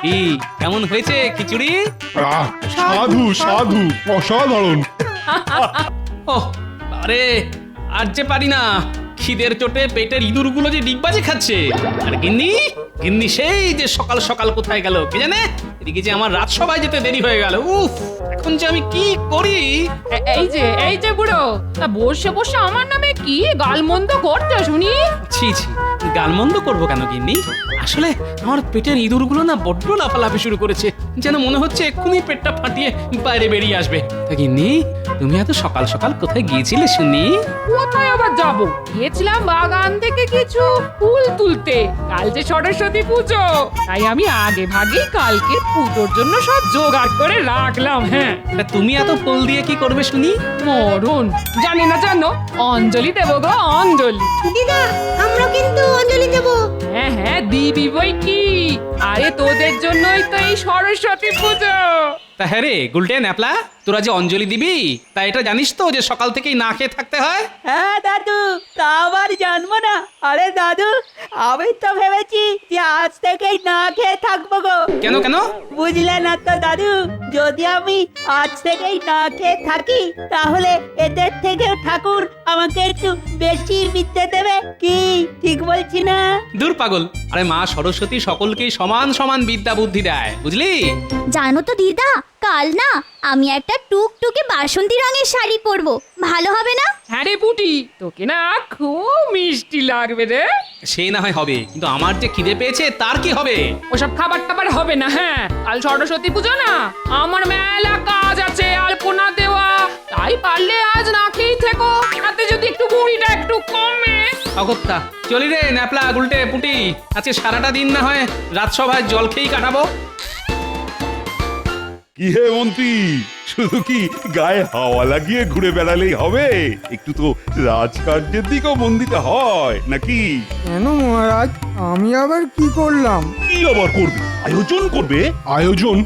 কি কেমন হয়েছে খিচুড়ি? সাধু সাধু অসাধারণ। ওহ আরে আর যে পারি না, খিদের চোটে পেটের ইঁদুরগুলো যে ডিগবাজি খাচ্ছে। আর গিন্নি গিন্নি সেই যে সকাল সকাল কোথায় গেল কে জানে। এদিকে যে আমার রাজসভায় যেতে দেরি হয়ে গেল। উফ, এখন যে আমি কি করি। এই যে বুড়ো, তা বসে বসে আমার নামে কি গালমন্দ করছো শুনি? ছি ছি, গালমন্দ করবো কেন গিন্নি? আসলে আমার পেটের ইঁদুরগুলো না বড্ড লাফালাফি শুরু করেছে, যেন মনে হচ্ছে এক্ষুনি পেটটা ফাটিয়ে বাইরে বেরিয়ে আসবে। তা গিন্নি, তুমি এত সকাল সকাল কোথায় গিয়েছিলে শুনি? কোথায় আবার যাব? গিয়েছিলাম বাগান থেকে কিছু ফুল তুলতে। কাল যে সরস্বতী পুজো, তাই আমি আগে ভাগে কালকে পুজোর জন্য সব জোগাড় করে রাখলাম। হ্যাঁ, তা তুমি এত ফুল দিয়ে কি করবে শুনি? মরণ জানি না, জানো অঞ্জলি দেবো গো, অঞ্জলি। দিদা, আমরা কিন্তু অঞ্জলি দেব। হ্যাঁ হ্যাঁ দিবি বই কি, আরে তোদের জন্যই তো এই সরস্বতী পুজো। তা হ্যাঁ রে গুলটে ন্যাপলা, তোরা যে অঞ্জলি দিবি তা এটা জানিস তো যে সকাল থেকেই না খেয়ে থাকতে হয়? হ্যাঁ দাদু, তা আবার জানবো না? আরে দাদু, আমি তো ভেবেছি যে আজ থেকেই না খেয়ে থাকবো গো। কেন কেন? বুঝলে না তো দাদু, যদি আমি আজ থেকেই না খেয়ে থাকি তাহলে এদের থেকে ঠাকুর আমাকে একটু বেশি বিদ্যে দেবে। কি ঠিক বলছি না? দূর পাগল, আরে মা সরস্বতী সকলকেই সমান সমান বিদ্যা বুদ্ধি দেয়, বুঝলি? জানো তো দিদা, কাল না আমি একটা টুকটুকে বাসন্তী রঙের শাড়ি পরবো, ভালো হবে না? হ্যাঁ রে পুটি, তোকে না খুব মিষ্টি লাগবে রে। সে না হয় হবে, কিন্তু আমার যে খিদে পেয়েছে তার কি হবে? ওসব খাবার টাবার হবে না। হ্যাঁ, কাল সরস্বতী পুজো না, আমার মেলা কাজ আছে, আলপনা দেওয়া। তাই পারলে আজ না খেয়েই থেকো, তাতে যদি একটু বুড়িটা একটু কমে। অগত্যা চলি রে ন্যাপলা গুলটে পুটি, আজকে সারাটা দিন না হয় রাজসভায় জল খেয়েই কাটাবো। কি হে মন্ত্রী, শুধু কি গায়ে হাওয়া লাগিয়ে ঘুরে বেড়ালেই হবে? একটু তো রাজকার্যের দিকেও মন দিতে হয় নাকি? কেন মহারাজ, আমি আবার কি করলাম? কি আবার করবে? আয়োজন করবে। আয়োজন?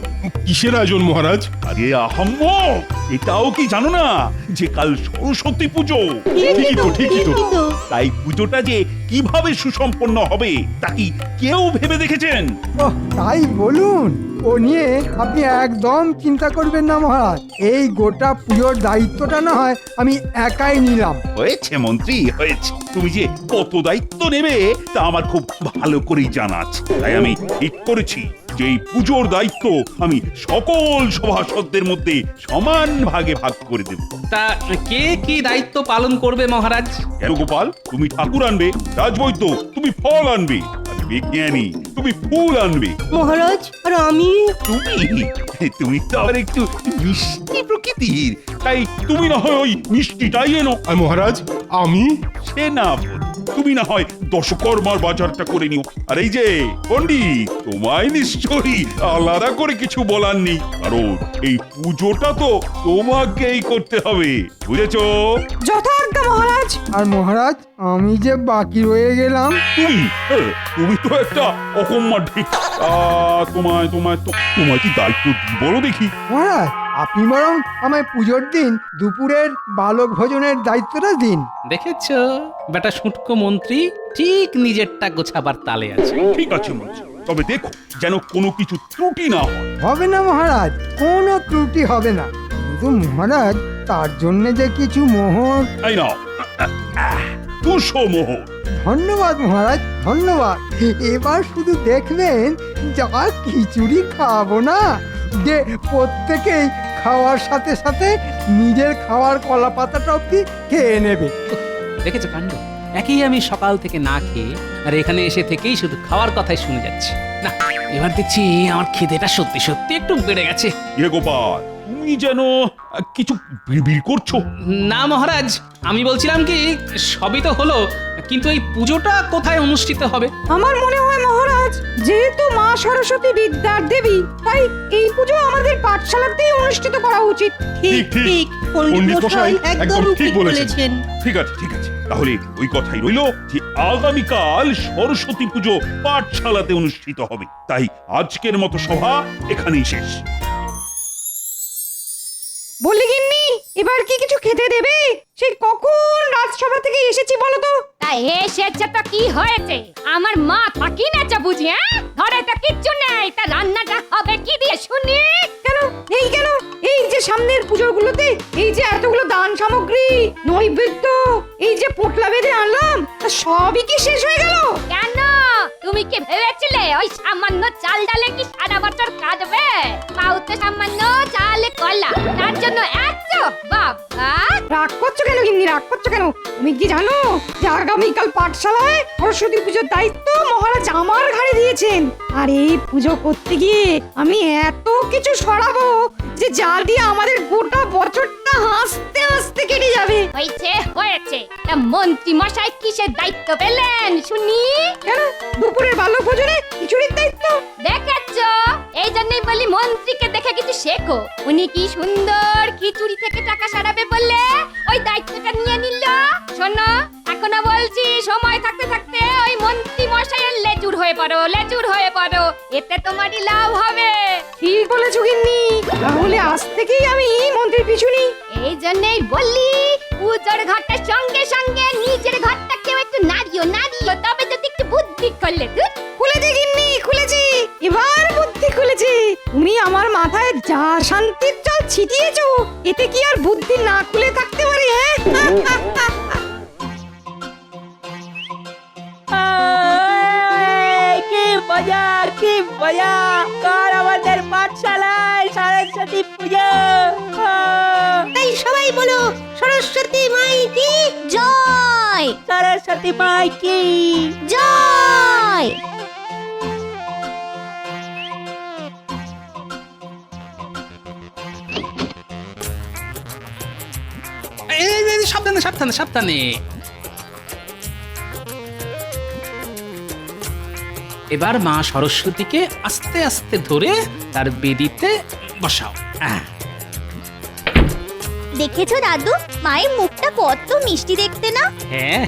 কিসের আয়োজন মহারাজ? আরে আহাম্মক, এটাও কি জানো না যে কাল সরস্বতী পুজো? ঠিকই তো। তাই পুজোটা যে কিভাবে সুসম্পন্ন হবে তা কি কেউ ভেবে দেখেছেন? ওহ, তাই বলুন। ও নিয়ে আপনি একদম চিন্তা করবেন না মহারাজ, এই গোটা পুজোর দায়িত্বটা না হয় আমি একাই নিলাম। হয়েছে মন্ত্রী, হয়েছে। তুমি যে কত দায়িত্ব নেবে তা আমার খুব ভালো করেই জানা আছে। তাই আমি ঠিক করেছি যে এই পুজোর দায়িত্ব আমি সকল সভাসদদের মধ্যে সমান ভাগে ভাগ করে দেব। তা কে কি দায়িত্ব পালন করবে মহারাজ? কেন গোপাল, তুমি ঠাকুর আনবে, রাজবৈদ্য তুমি ফল আনবে, আর বিজ্ঞানী তুমি ফুল আনবে। মহারাজ, আর আমি? তুমি তো আবার একটু মিষ্টি প্রকৃতির, তাই তুমি না হয় ওই মিষ্টিটাই এনো। আর মহারাজ আমি? সে না বল, তুমি না হয় দশকর্মার বাজারটা করে নিও। আর এই যে পণ্ডিত, তোমায় নিশ্চয়ই আলাদা করে কিছু বলার নেই, কারণ এই পুজোটা তো তোমাকেই করতে হবে, বুঝেছো? যথাজ্ঞা মহারাজ। আর মহারাজ, আমি যে বাকি রয়ে গেলাম। তুমি তো একটা অকম্মা ঢিক। তোমায় তোমায় তোমায় কি দায়িত্ব দিই বলো দেখি? মহারাজ, আপনি বরং আমায় পুজোর দিন দুপুরের বালক ভোজনের দায়িত্বটা দিন। দেখেছো বেটা শুটকো মন্ত্রী ঠিক নিজেরটা গোছাবার তালে আছে। ঠিক আছে মন্ত্রী, তবে দেখো যেন কোনো কিছু ত্রুটি না হয়। হবে না মহারাজ, কোনো ত্রুটি হবে না। কিন্তু মহারাজ, তার জন্য যে কিছু মোহর। তাই না, 200 মোহর। ধন্যবাদ মহারাজ, ধন্যবাদ। এবার শুধু দেখবেন যা খিচুড়ি খাওয়াবো না, যে প্রত্যেকেই খাওয়ার সাথে সাথে নিজের খাওয়ার কলা পাতাটা অব্দি খেয়ে নেবে। দেখেছো কাণ্ড, একই আমি সকাল থেকে না খেয়ে আর এখানে এসে থেকেই শুধু খাওয়ার কথাই শুনে যাচ্ছি। না, এবার দেখছি আমার খিদেটা সত্যি সত্যি একটু বেড়ে গেছে। গোপাল, তুমি যেন কিছু বিড়বিড় করছো। না মহারাজ, আমি বলছিলাম কি সবই তো হলো, কিন্তু এই পুজোটা কোথায় অনুষ্ঠিত হবে? আমার মনে হয় মহারাজ, যেহেতু মা সরস্বতী বিদ্যার দেবী, তাই এই পুজো আমাদের পাঠশালাতেই অনুষ্ঠিত করা উচিত। ঠিক, পণ্ডিত মশাই একদম ঠিক বলেছেন। ঠিক আছে, ঠিক আছে, তাহলে ওই কথাই রইলো যে আগামীকাল সরস্বতী পুজো পাঠশালাতে অনুষ্ঠিত হবে। তাই আজকের মতো সভা এখানেই শেষ। বলি গিন্নি, এবার কি কিছু খেতে দেবে? সেই কখন রাজসভা থেকে এসেছি বলো তো। তা এসেছে তো কি হয়েছে? আমার মা থাকি না যা বুঝি, হ্যাঁ? ঘরে তো কিচ্ছু নেই, তা রান্নাটা হবে কি দিয়ে শুনি? কেন এই যে সামনের পুজোগুলোতে এই যে এতগুলো দান সামগ্রী, নৈবেদ্য, এই যে পোটলা বেঁধে আনলাম, তা সবই কি শেষ হয়ে গেল? কেন? তুমি কি ভেবেছিলে ওই সামান্য চাল ডালে কি সারা বছর কাটবে? পাউতে সামান্য চাল কলা, তার জন্য এত বাবা! রাগ করছো কেন গিন্নি, রাগ করছো কেন? তুমি কি জানো যে আগামীকাল পাঠশালায় সরস্বতী পুজোর দায়িত্ব মহারাজ আমার ঘাড়ে দিয়েছেন? আর এই পুজো করতে গিয়ে আমি এত কিছু সরাবো যে যা দিয়ে আমাদের গোটা বছরটা হাসতে হাসতে কেটে যাবে। হয়েছে। তা মন্ত্রী মশাই কিসের দায়িত্ব পেলেন শুনি? কেন দুপুরের বালক ভোজনে খিচুড়ির দায়িত্ব? দেখেছো, এই জন্যই বলি মন্ত্রীকে দেখে কিছু শেখো। উনি কি সুন্দর খিচুড়ি থেকে টাকা সারাবে বললে ওই দায়িত্বটা নিয়ে নিল। শোনো, এখনো বলছি, সময় থাকতে থাকতে ওই মন্ত্রী মশাইয়ের লেজুর হয়ে পড়ো, এতে তোমারই লাভ হবে। ঠিক বলেছো গিন্নি, তাহলে আজ থেকেই আমি মন্ত্রীর পিছু নিই। এই জন্যই বললি পুজোর ঘরটার সঙ্গে সঙ্গে নিজের ঘরটাকেও একটু নাড়িও, তবে যদি একটু বুদ্ধি করলে। খুলেছি গিন্নি, খুলেছি, এবার বুদ্ধি খুলেছি। তুমি আমার মাথায় যা শান্তির জল ছিটিয়েছো, এতে কি আর বুদ্ধি না খুলে থাকতে পারে? কি মজা! কার আমাদের পাঠশালায় সরস্বতী পুজো! তাই সবাই বলো সরস্বতী মাই কি জয়, সরস্বতী মাই কি জয়। সাবধানে। এবার মা সরস্বতীকে আস্তে আস্তে ধরে তার বেদিতে বসাও। দেখেছো দাদু, মায়ের মুখটা কত মিষ্টি দেখতে না? হ্যাঁ,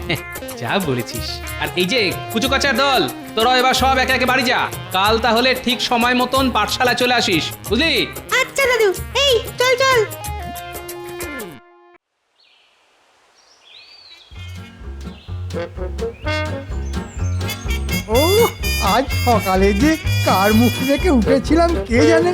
যা বলেছিস। আর এই যে কুচুকাচার দল, তোরা এবার সব একে একে বাড়ি যা। কাল তাহলে ঠিক সময় মতন পাঠশালায় চলে আসিস, বুঝলি? আচ্ছা দাদু, এই চল চল। ও আজ সকালে যে কার মুখ দেখে উঠেছিলাম কে জানে।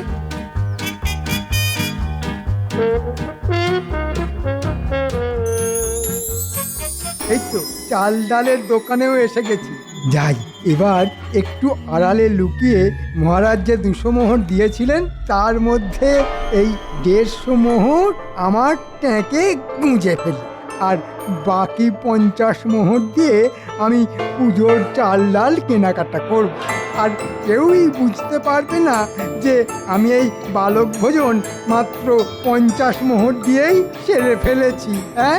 এই তো চাল ডালের দোকানেও এসে গেছি। যাই, এবার একটু আড়ালে লুকিয়ে মহারাজ যে 200 মোহর দিয়েছিলেন তার মধ্যে এই 150 মোহর আমার ট্যাঁকে গুঁজে ফেলি, আর বাকি 50 মোহর দিয়ে আমি পুজোর চাল ডাল কেনাকাটা করব। আর কেউই বুঝতে পারবে না যে আমি এই বালক ভোজন মাত্র 50 মোহর দিয়েই সেরে ফেলেছি। হ্যাঁ,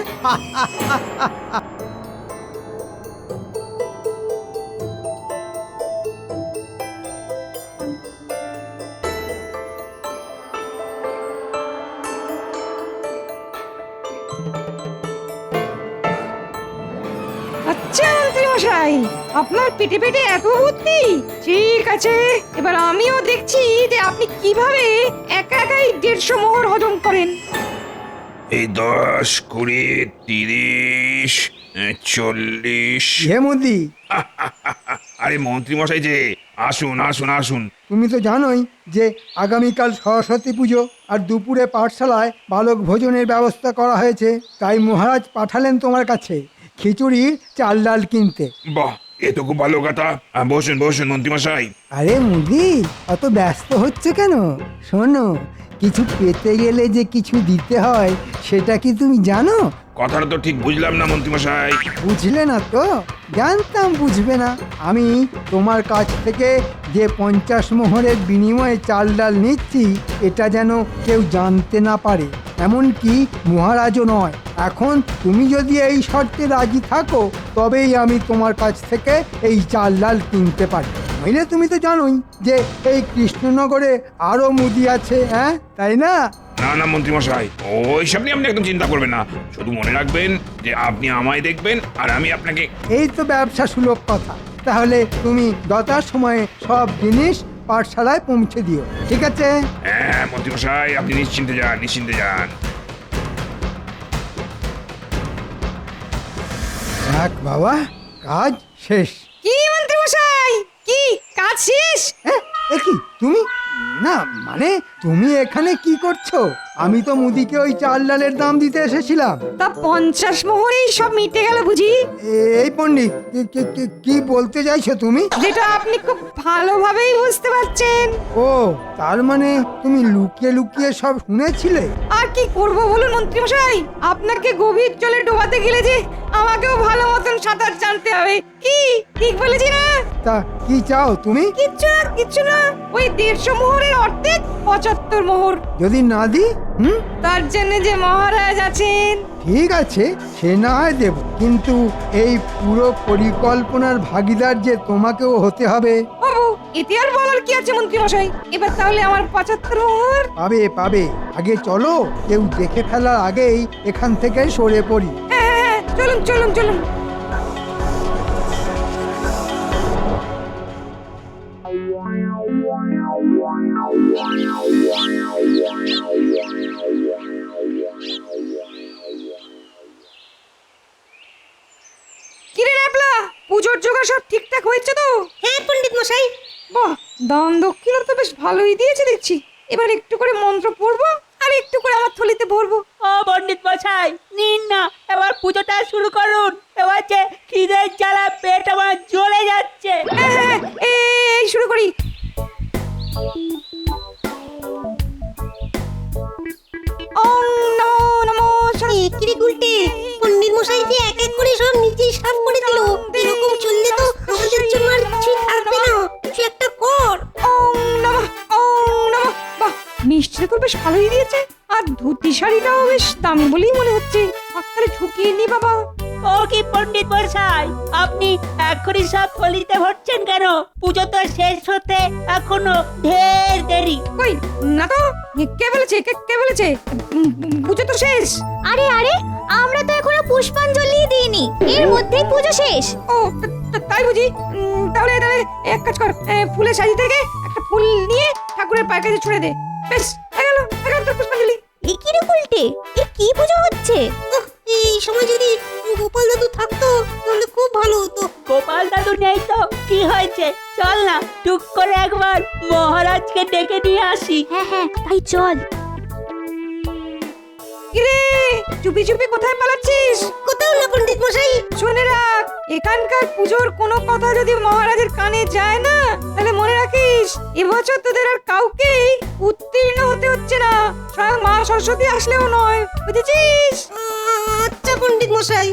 আচ্ছা মন্ত্রী মশাই, আপনার পেটে পেটে এত বুদ্ধি। ঠিক আছে, এবার আমিও দেখছি যে আপনি কিভাবে একা একাই 150 মোহর হজম করেন। এই 10, 20, 30, 40। হেমদি, আরে মন্ত্রী মশাই যে, আসুন। তুমি তো জানোই যে আগামীকাল সরস্বতী পুজো, আর দুপুরে পাঠশালায় বালক ভোজনের ব্যবস্থা করা হয়েছে। তাই মহারাজ পাঠালেন তোমার কাছে খিচুড়ির চাল ডাল কিনতে। বাহ, এ তো খুব ভালো কথা। বসুন মন্ত্রী মশাই। আরে মুদি, অত ব্যস্ত হচ্ছে কেন? শোনো, কিছু পেতে গেলে যে কিছু দিতে হয় সেটা কি তুমি জানো? কথাটা তো ঠিক বুঝলাম না মন্ত্রী মশাই। বুঝলে না তো? জানতাম বুঝবে না। আমি তোমার কাছ থেকে যে 50 মোহরের বিনিময়ে চাল ডাল নিচ্ছি, এটা যেন কেউ জানতে না পারে, এমনকি মহারাজও নয়। এখন তুমি যদি এই শর্তে রাজি থাকো তবেই আমি তোমার কাছ থেকে এই চাল ডাল কিনতে পারি। নইলে তুমি তো জানোই যে এই কৃষ্ণনগরে আরো মুদি আছে, হ্যাঁ তাই না? না মন্ত্রী মশাই, ওইসব নিয়ে আপনি একদম চিন্তা করবেন না। শুধু মনে রাখবেন যে আপনি আমায় দেখবেন আর আমি আপনাকে। এই তো ব্যবসা সুলভ কথা। তাহলে তুমি 10টার সময় সব জিনিস পাঠশালায় পৌঁছে দিও, ঠিক আছে? হ্যাঁ মন্ত্রী মশাই, আপনি নিশ্চিন্তে যান। যাক বাবা, কাজ শেষ। কি মন্ত্রী মশাই, কি কাজ শেষ? এ কি তুমি? না মানে তুমি এখানে কি করছো? আমি তো মুদিকে ওই চাল ডালের দাম দিতে এসেছিলাম। তা 50 মোহরেই সব মিটে গেল বুঝি? এই পণ্ডিত, কি বলতে চাইছো তুমি? যেটা আপনি খুব ভালোভাবেই বুঝতে পারছেন। ও, তার মানে তুমি লুকিয়ে লুকিয়ে সব শুনেছিলে? আর কি করব বলুন মন্ত্রী মশাই, আপনাকে গভীর জলে ডোবাতে গেলে যে আমাকেও ভালো মতন সাঁতার জানতে হবে। কি ঠিক বলেছি না? তা কি চাও তুমি? কিচ্ছু না, ওই 150 মোহরের অর্ধেক 75 মোহর। যদি না দি? তার জন্য যে মহারাজ আছেন। ঠিক আছে, সে না হয় দেব, কিন্তু এই পুরো পরিকল্পনার ভাগিদার যে তোমাকেও হতে হবে। বাবু, এতে আর বলার কি আছে মন্ত্রী মশাই? এবার তাহলে আমার 75 মোহর। পাবে পাবে, আগে চলো, কেউ দেখে ফেলার আগেই এখান থেকে সরে পড়ি। হ্যাঁ, চলুন চলুন চলুন। কিরে ন্যাপলা, পুজোর জোগাড় সব ঠিকঠাক হয়েছে তো? হ্যাঁ পণ্ডিত মশাই। বাহ, দান দক্ষিণা তো বেশ ভালোই দিয়েছে দেখছি। এবার একটু করে মন্ত্র পড়বো আর একটু করে আমার থলিতে ভরবো। ও পণ্ডিত মশাই, নিন না, এবার পুজোটা শুরু করুন। এবার যে খিদের জ্বালা পেট আমার জ্বলে যাচ্ছে। হ্যাঁ, এই শুরু করি। ওম নমো নমো কিরে গুলটে, পণ্ডিত মশাই যে এক এক করে সব নিজেই সাফ করে দিল। এরকম চললে তো আমাদের জন্য আর কিছুই থাকবে না। কিছু একটা কর। ওম নমঃ ওম নমঃ। বাহ, মিষ্টিটা তো বেশ ভালোই দিয়েছে, আর ধুতি শাড়িটাও বেশ দামি বলেই মনে হচ্ছে। হাততালি ঢুকিয়ে নি বাবা। ও কি পণ্ডিত মশাই, আপনি এখনই সব থলিতে ভরছেন কেন? পুজো তো শেষ হতে এখনো ঢের দেরি। কই না তো, কে বলেছে? কে বলেছে পুজো তো শেষ? আরে আরে, আমরা তো এখনো পুষ্পাঞ্জলি দিইনি, এর মধ্যেই পুজো শেষ। ও তাই বুঝি? তাহলে তাহলে এক কাজ কর, ফুলে সাজিয়ে থেকে একটা ফুল নিয়ে ঠাকুরের পায়ের কাছে ছুঁড়ে দে। বেশ, হয়ে গেল তোর পুষ্পাঞ্জলি। এ কি রে উল্টে, এ কি পুজো হচ্ছে? উহ, এই সময় যদি গোপাল দাদু থাকতো তাহলে খুব ভালো হতো। গোপাল দাদু নেই তো কি হয়েছে? চল না, টুক করে একবার মহারাজকে ডেকে নিয়ে আসি। হ্যাঁ হ্যাঁ, তাই চল। কিরে, চুপি চুপি কোথায় পালাচ্ছিস? কোথাও না পণ্ডিত মশাই। শুনে রাখ, এখানকার পুজোর কোনো কথা যদি মহারাজের কানে যায় না, তাহলে মনে রাখিস এবছর তোদের আর কাউকে উত্তীর্ণ হতে হচ্ছে না, স্বয়ং মা সরস্বতী আসলেও নয়, বুঝেছিস? আচ্ছা পণ্ডিত মশাই।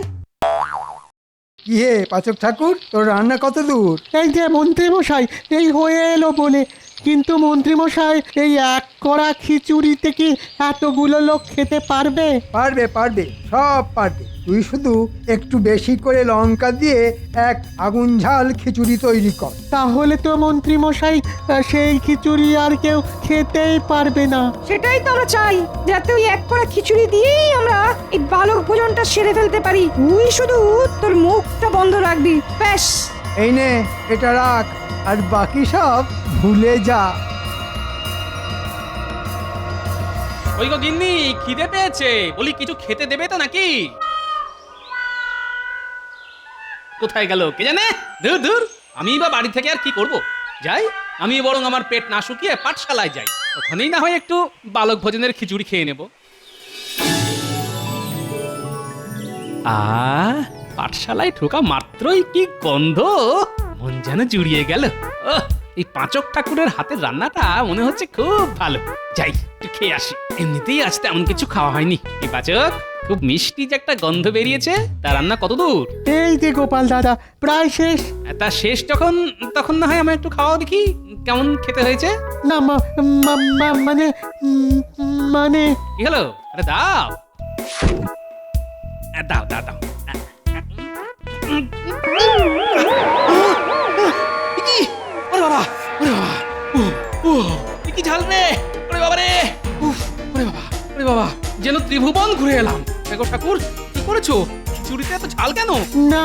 কি হে পাচক ঠাকুর, তোর রান্না কত দূর? এই যে মন্ত্রী মশাই, এই হয়ে এলো বলে। কিন্তু মন্ত্রী মশাই, এই এক কড়া খিচুড়িতে কি এতগুলো লোক খেতে পারবে? পারবে পারবে, সব পারবে। তুই শুধু একটু বেশি করে লঙ্কা দিয়ে এক আগুন ঝাল খিচুড়ি তৈরি কর। তাহলে তো মন্ত্রী মশাই, সেই খিচুড়ি আর কেউ খেতেই পারবে না। সেটাই তো আমরা চাই, যাতে ওই এক কড়া খিচুড়ি দিয়েই আমরা এই বালক ভোজনটা সেরে ফেলতে পারি। তুই শুধু তোর মুখটা বন্ধ রাখবি, ব্যাস। এই নে, এটা রাখ, আর বাকি সব ভুলে যা। ওই গো গিন্নি, খিদে পেয়েছে, বলি কিছু খেতে দেবে তো নাকি? কোথায় গেল কে জানে? দূর দূর, আমি বা বাড়ি থেকে আর কি করব? যাই, আমি বরং আমার পেট না শুকিয়ে পাঠশালায় যাই, ওখানেই না হয় একটু বালক ভোজনের খিচুড়ি খেয়ে নেব। পাঠশালায় ঢোকা মাত্রই কি গন্ধ, মন যেন জুড়িয়ে গেল। এই পাঁচক ঠাকুরের হাতের রান্নাটা মনে হচ্ছে খুব ভালো। যাই, একটু খেয়ে আসি। এমনিতেই আজ তেমন কিছু খাওয়া হয়নি। এই পাচক, খুব মিষ্টি যে একটা গন্ধ বেরিয়েছে, তার রান্না কত দূর? এই যে গোপাল দাদা, প্রায় শেষ। তা শেষ যখন, তখন না হয় আমার একটু খাওয়াও দেখি, কেমন খেতে হয়েছে। না মানে মানে কি হলো? আরে দাও দাও দাও দাও। ওরে বাবা, ওরে বাবা, কি ঝাল রে! ওরে বাবা রে! ওরে বাবা, ওরে বাবা, যেন ত্রিভুবন ঘুরে এলাম। দেখো ঠাকুর, কি করেছো? খিচুড়িতে এত ঝাল কেন? না,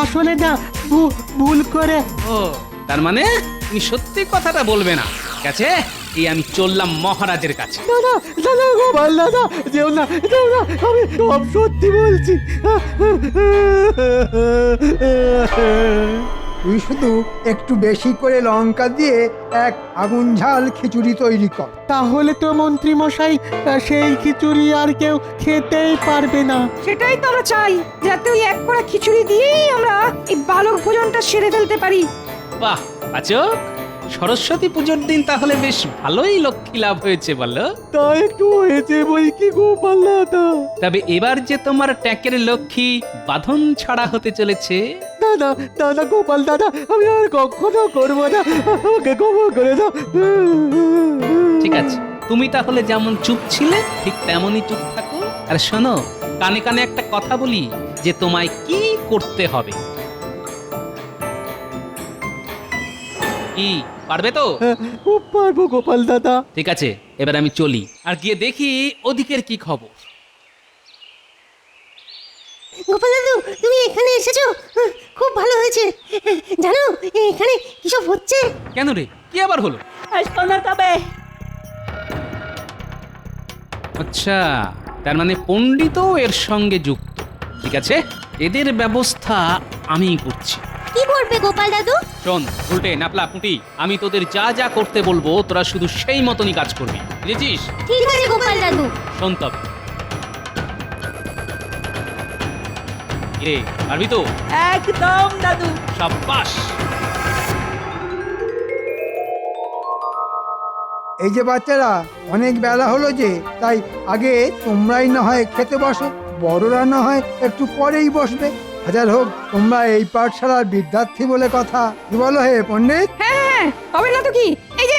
আসলে না, ভুল করে। ও, তার মানে তুমি সত্যি কথাটা বলবে না, ঠিক আছে? এই আমি চললাম মহারাজের কাছে। দাদা দাদা গোপাল দাদা, যেও না যেও না, আমি সব সত্যি বলছি। তুই শুধু একটু বেশি করে লঙ্কা দিয়ে এক আগুন ঝাল খিচুড়ি তৈরি কর। তাহলে তো মন্ত্রী মশাই সেই খিচুড়ি আর কেউ খেতেই পারবে না। সেটাই তো আমরা চাই, যাতে ওই এক কড়া খিচুড়ি দিয়েই আমরা এই বালক ভোজনটা সেরে ফেলতে পারি। বাহ পাচক, সরস্বতী পুজোর দিন তাহলে বেশ ভালোই লক্ষ্মী লাভ হয়েছে বলো। তা একটু হয়েছে বই কি গোপাল দাদা। তবে এবার যে তোমার ট্যাঁকের লক্ষ্মী বাঁধন ছাড়া হতে চলেছে। দাদা দাদা গোপাল দাদা, আমি আর কখনো করবো না, আমাকে ক্ষমা করে দাও। ঠিক আছে, তুমি তাহলে যেমন চুপ ছিলে ঠিক তেমনই চুপ থাকো। আর শোনো, কানে কানে একটা কথা বলি, যে তোমায় কি করতে হবে। কি পারবে তো? খুব পারবো গোপাল দাদা। ঠিক আছে, এবার আমি চলি আর গিয়ে দেখি ওদিকের কি খবর। গোপাল দাদু, তুমি এখানে এসেছো, খুব ভালো হয়েছে। জানো এখানে কিসব হচ্ছে? কেন রে, কি আবার হলো? শোনো তবে, আচ্ছা, তার মানে পণ্ডিতও এর সঙ্গে যুক্ত। ঠিক আছে, এদের ব্যবস্থা আমি করছি। কি করবে গোপাল দাদু? শোন উল্টে নাপলা পুঁটি, আমি তোদের যা যা করতে বলবো তোরা শুধু সেই মতনই কাজ করবি, বুঝেছিস? ঠিক আছে গোপাল দাদু। শোন তবে, রে পারবি তো? একদম দাদু। সাব্বাস। এই যে বাচ্চারা, অনেক বেলা হলো যে, তাই আগে তোমরাই না হয় খেতে বসো, বড়রা না হয় একটু পরেই বসবে। হাজার হোক তোমরা এই পাঠশালার বিদ্যার্থী বলে কথা। কি বলো হে পণ্ডিত? হ্যাঁ, হবে না তো কি? এই যে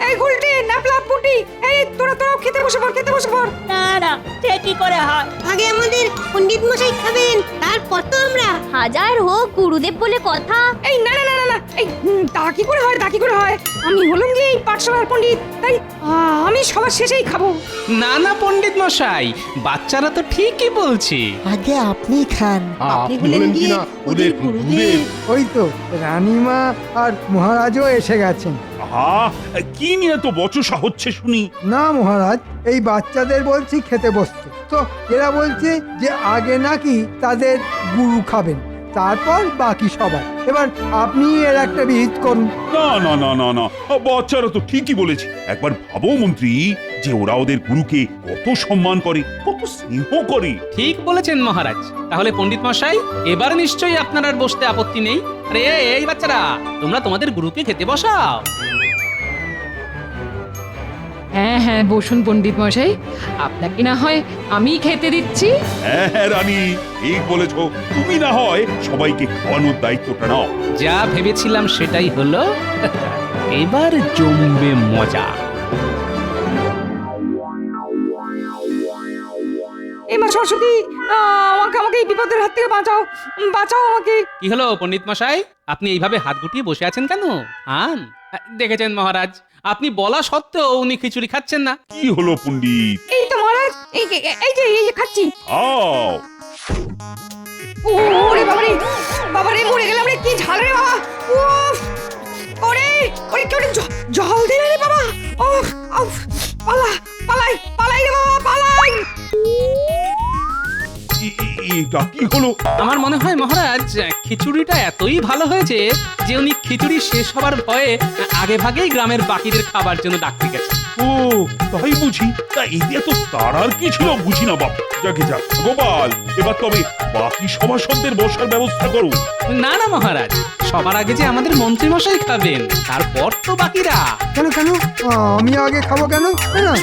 এই গুলটে নাপলা পুটি, এই তোরা খেতে বসে পড়, খেতে বসে পড়। না না, সে কি করে হয়? আগে আমাদের পণ্ডিত মশাই খাবেন, তারপর তো আমরা। হাজার হোক গুরুদেব বলে কথা। এই না না না না না, এই তা কি করে হয়, তা কি করে হয়? আমি হলাম কি এই পাঠশালার পণ্ডিত, তাই আমি সবার শেষেই খাবো। না না পণ্ডিত মশাই, বাচ্চারা তো ঠিকই বলছে। আগে আপনি খান। আপনি হলেন গিয়ে ওদের গুরুদেব। ওই তো রানীমা আর মহারাজও এসে গেছেন। আহা, কি নিয়ে তো বচসা হচ্ছে শুনি? না মহারাজ, এই বাচ্চাদের বলছি খেতে বসতে, তো এরা বলছে যে আগে নাকি তাদের গুরু খাবেন, তারপর বাকি সবাই। এবার আপনি এর একটা বিহিত করুন। না না না না না, বাচ্চারা তো ঠিকই বলেছে। একবার ভাবো মন্ত্রী, যে ওরা ওদের গুরুকে কত সম্মান করে, কত স্নেহ করে। ঠিক বলেছেন মহারাজ। তাহলে পণ্ডিত মশাই, এবার নিশ্চয়ই আপনার আর বসতে আপত্তি নেই। আরে এই বাচ্চারা, তোমরা তোমাদের গুরুকে খেতে বসাও। হ্যাঁ হ্যাঁ, বসুন পণ্ডিত মশাই, আপনাকে না হয় আমি খেতে দিচ্ছি। হ্যাঁ হ্যাঁ রানী, ঠিক বলেছ। তুমি না হয় সবাইকে খাওয়ানোর দায়িত্বটা নাও। যা ভেবেছিলাম সেটাই হলো। এবার জমবে মজা। মা সরস্বতী, আমাকে এই বিপদের হাত থেকে বাঁচাও, বাঁচাও আমাকে। কি হলো পণ্ডিত মশাই, আপনি এইভাবে হাত গুটিয়ে বসে আছেন কেন? আন, দেখেছেন মহারাজ, আপনি বলা সত্ত্বেও উনি খিচুড়ি খাচ্ছেন না। কি হলো পণ্ডিত? এই তো মহারাজ, এই যে খাচ্ছি। খাও। ওরে বাবারে মরে গেলাম রে, কি ঝাল রে বাবা। উফ, ওরে কেউ জল দে রে বাবা। উফ উফ, পালাই রে বাবা, পালাই। এটা কি হলো? আমার মনে হয় মহারাজ, খিচুড়িটা এতই ভালো হয়েছে যে উনি খিচুড়ি শেষ হবার ভয়ে আগে ভাগেই গ্রামের বাকিদের খাবার জন্য ডাকতে গেছে। ও তাই বুঝি? তা এতে এত তাড়ার কি ছিল বুঝি না বাপ। যাকে যাক গোপাল, এবার তবে বাকি সভাসদদের বসার ব্যবস্থা করো। না না মহারাজ, সবার আগে যে আমাদের মন্ত্রী মশাই খাবেন, তারপর তো বাকিরা। কেন আমি আগে খাবো কেন? না,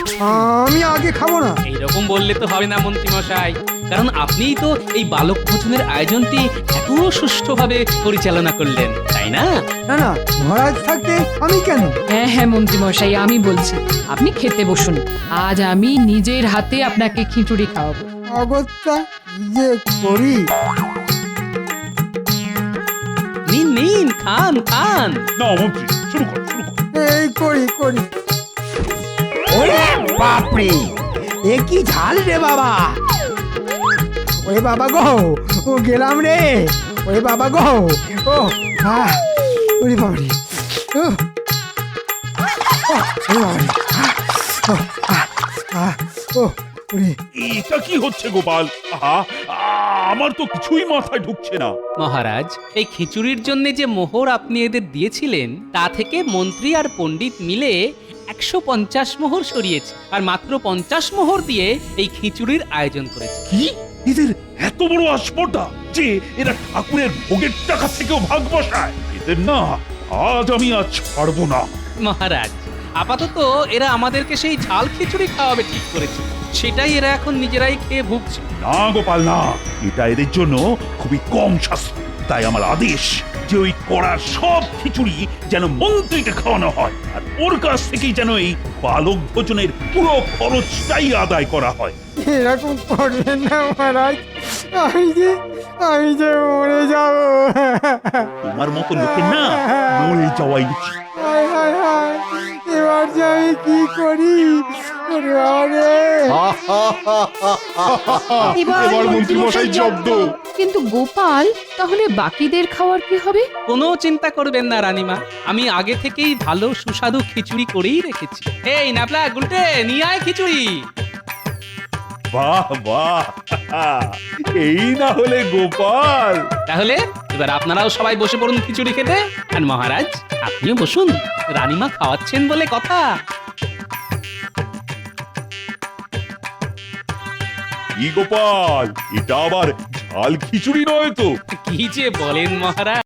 আমি আগে খাবো না। এইরকম বললে তো হবে না মন্ত্রী মশাই, কারণ আপনিই তো এই বালক ভোজনের আয়োজনটি এত সুষ্ঠুভাবে পরিচালনা করলেন, তাই না? না মহারাজ থাকতে আমি কেন? হ্যাঁ হ্যাঁ মন্ত্রী মশাই, আমি বলছি আপনি খেতে বসুন। আজ আমি নিজের হাতে আপনাকে খিচুড়ি খাওয়াবো। অগত্যা যে করি। নিন নিন, খান খান। না মন্ত্রী, শুরু কর। এই করি। ওরে বাপরে, এ কি ঝাল রে বাবা। ওরে বাবা গো, ও গেলাম রে। ওরে বাবা গো, ও ওরে বাবা রে। এটা কি হচ্ছে গোপাল? আহা, আমার তো কিছুই মাথায় ঢুকছে না। মহারাজ, এই খিচুড়ির জন্য যে মোহর আপনি এদের দিয়েছিলেন তা থেকে মন্ত্রী আর পণ্ডিত মিলে 150 মোহর সরিয়েছে আর মাত্র 50 মোহর দিয়ে এই খিচুড়ির আয়োজন করেছে। কি এদের এত বড় আস্পর্ধা যে এরা ঠাকুরের ভোগের টাকা থেকেও ভাগ বসায়? এদের না আজ আমি ছাড়বো না। মহারাজ, আপাতত এরা আমাদেরকে সেই ঝাল খিচুড়ি খাওয়াবে ঠিক করেছে, সেটাই এরা এখন নিজেরাই খেয়ে ভুগছে। না গোপাল না, এটা এদের জন্য খুবই কম শাস্তি। তাই আমার আদেশ যে ওই কড়ার সব খিচুড়ি যেন মন্ত্রীকে খাওয়ানো হয়, আর ওর কাছ থেকেই যেন এই বালক ভোজনের পুরো খরচটাই আদায় করা হয়। এরকম করবেন না মহারাজ, আমি যে মরে যাব। তোমার মতো লোকের না মরে যাওয়াই উচিত। হায় হায় হায়, এবার যে আমি কি করি? ওরে বাবারে! এবার মন্ত্রীমশাই জব্দ। কিন্তু গোপাল, তাহলে বাকিদের খাওয়ার কি হবে? কোনো চিন্তা করবেন না রানীমা, আমি আগে থেকেই ভালো সুস্বাদু খিচুড়ি করেই রেখেছি। এই নাপলা গুলটে, নিয়ে আয় খিচুড়ি। বাহ বাহ, এই না হলে গোপাল। তাহলে এবার আপনারাও সবাই বসে পড়ুন খিচুড়ি খেতে। আর মহারাজ, আপনিও বসুন, রানীমা খাওয়াচ্ছেন বলে কথা। কি গোপাল, এটা আবার ঝাল খিচুড়ি নয় তো? কি যে বলেন মহারাজ।